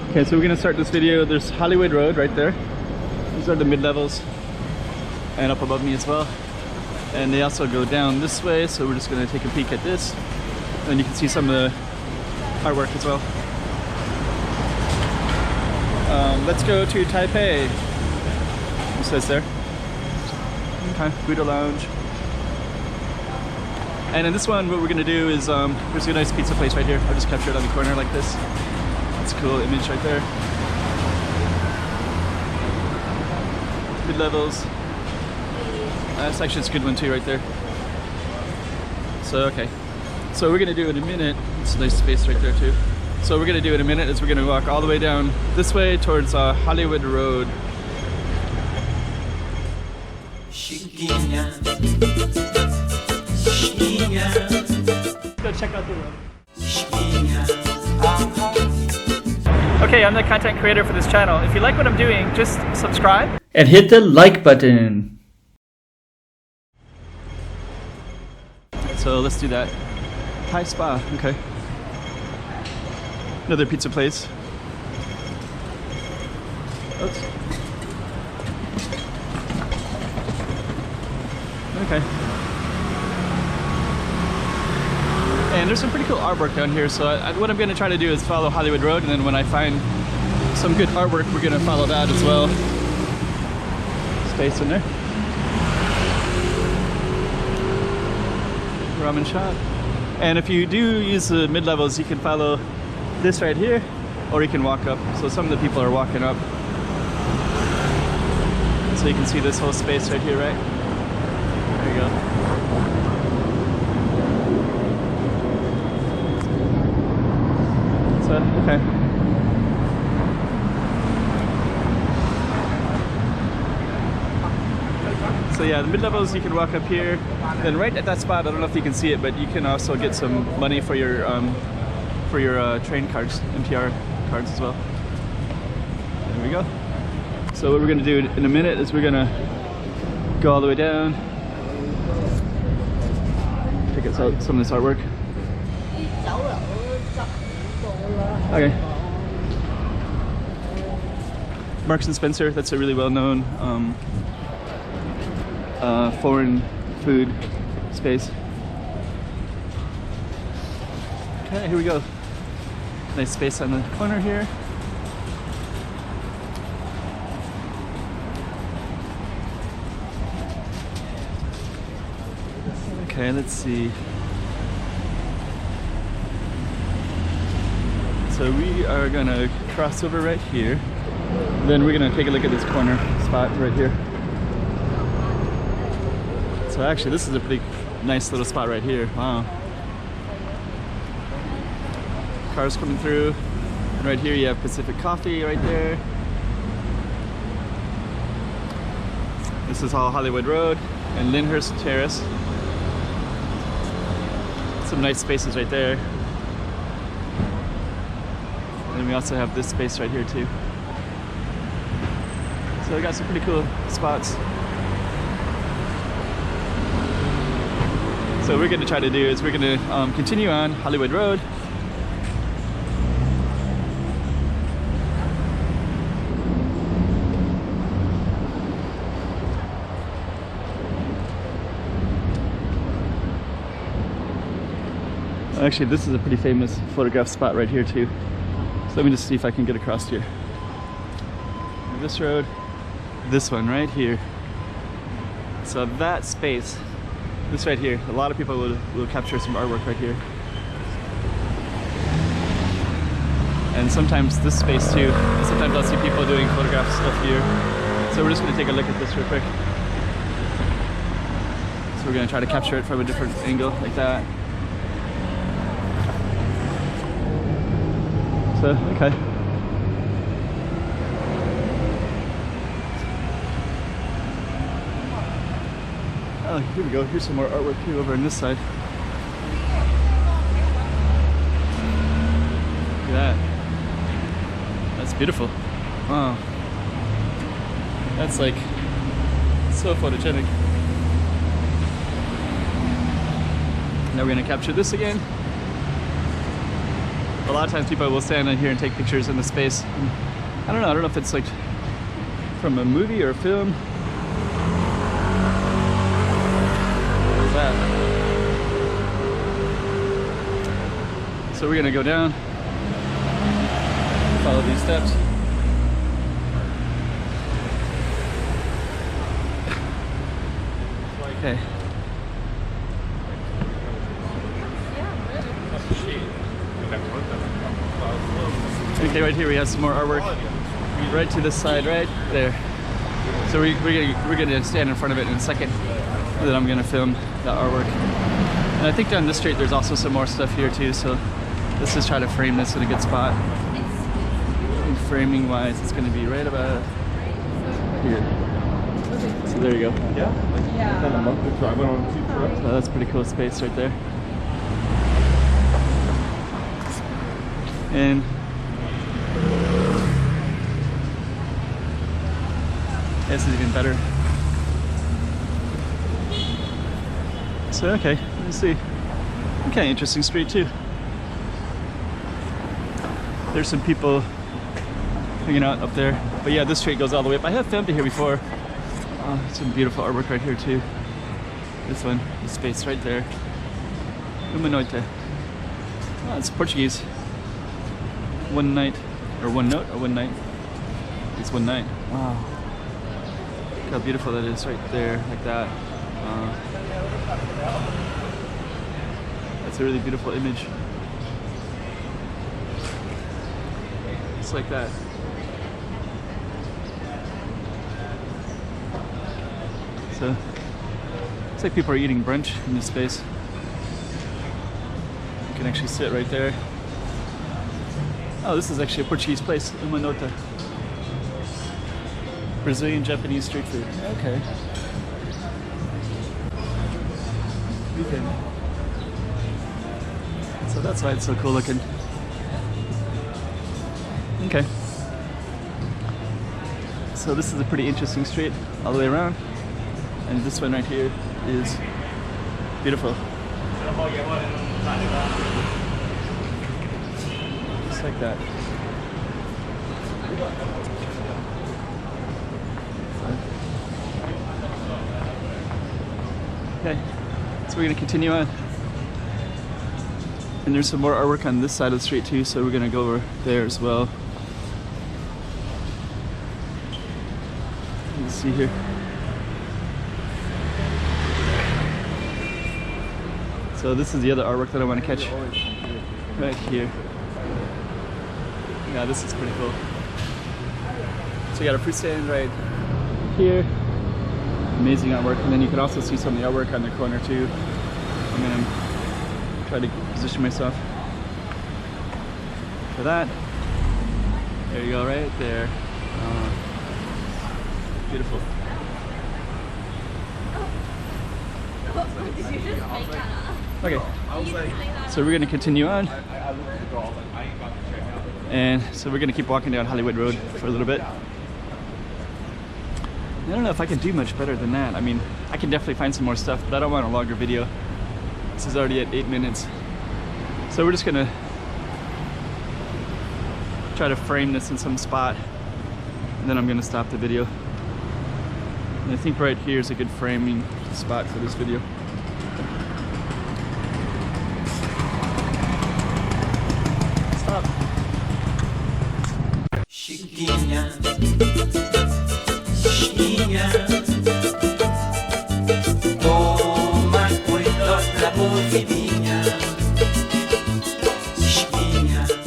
Okay, so we're gonna start this video. There's Hollywood Road right there. These are the mid-levels, and up above me as well. And they also go down this way, so we're just gonna take a peek at this. And you can see some of the artwork as well. Let's go to Taipei. It says there. Okay, Buddha Lounge. And in this one, what we're gonna do is, there's a nice pizza place right here. I'll just capture it on the corner like this. That's a cool image right there. Mid-levels. That's actually a good one too right there. So, okay. So what we're gonna do in a minute, it's a nice space right there too. So what we're gonna do in a minute is we're gonna walk all the way down this way towards Hollywood Road. Let's go check out the road. Okay, I'm the content creator for this channel. If you like what I'm doing, just subscribe and hit the like button. So let's do that. Thai spa, okay. Another pizza place. Oops. Okay. And there's some pretty cool artwork down here, so what I'm going to try to do is follow Hollywood Road, and then when I find some good artwork, we're going to follow that as well. Space in there. Ramen shop. And if you do use the mid-levels, you can follow this right here, or you can walk up. So some of the people are walking up. So you can see this whole space right here, right? There you go. So, okay. So yeah, the mid-levels, you can walk up here. Then right at that spot, I don't know if you can see it, but you can also get some money for your train cards, MTR cards as well. There we go. So what we're gonna do in a minute is we're gonna go all the way down, check out some of this artwork. Okay. Marks and Spencer, that's a really well-known foreign food space. Okay, here we go. Nice space on the corner here. Okay, let's see. So we are gonna cross over right here. Then we're gonna take a look at this corner spot right here. So actually, this is a pretty nice little spot right here. Wow. Cars coming through. And right here you have Pacific Coffee right there. This is all Hollywood Road and Lyndhurst Terrace. Some nice spaces right there. And we also have this space right here too. So we got some pretty cool spots. So what we're going to try to do is we're going to continue on Hollywood Road. Actually, this is a pretty famous photograph spot right here too. So let me just see if I can get across here. This road, this one right here. So that space, this right here, a lot of people will capture some artwork right here. And sometimes this space too. Sometimes I'll see people doing photograph stuff here. So we're just going to take a look at this real quick. So we're going to try to capture it from a different angle like that. So, okay. Oh, here we go. Here's some more artwork too over on this side. Look at that. That's beautiful. Wow. That's like so photogenic. Now we're gonna capture this again. a lot of times people will stand in here and take pictures in the space. And I don't know if it's like from a movie or a film. What is that? So we're gonna go down, follow these steps. Okay. Okay, right here we have some more artwork. Right to this side, right there. So we're gonna stand in front of it in a second. And then I'm gonna film that artwork. And I think down this street there's also some more stuff here too. So let's just try to frame this in a good spot. And framing wise, it's gonna be right about here. So there you go. Yeah. So that's a pretty cool space right there. And this is even better. So okay, let's see. Okay, interesting street too. There's some people hanging out up there. But yeah, this street goes all the way up. I have filmed it here before. Some beautiful artwork right here too. This one, the space right there. Uma noite. Oh, it's Portuguese. One night, or one note, or one night. It's one night. Wow. Look how beautiful that is right there, like that. That's a really beautiful image. Just like that. So, looks like people are eating brunch in this space. You can actually sit right there. Oh, this is actually a Portuguese place, Uma Nota. Brazilian Japanese street food. Okay. So that's why it's so cool looking. Okay. So this is a pretty interesting street all the way around. And this one right here is beautiful. Just like that. Okay, so we're gonna continue on. And there's some more artwork on this side of the street too, so we're gonna go over there as well. Let's see here. So this is the other artwork that I want to catch right here. Yeah, this is pretty cool. So you got a fruit stand right here. Amazing artwork. And then you can also see some of the artwork on the corner too. I'm gonna try to position myself for that. There you go, right there. Beautiful. Okay, so we're gonna continue on, and so we're gonna keep walking down Hollywood Road for a little bit. I don't know if I can do much better than that. I mean, I can definitely find some more stuff, but I don't want a longer video. This is already at 8 minutes. So we're just gonna try to frame this in some spot, and then I'm gonna stop the video. And I think right here is a good framing spot for this video. Stop. Chiquinha, Chiquinha, toma cuidado da bovidinha.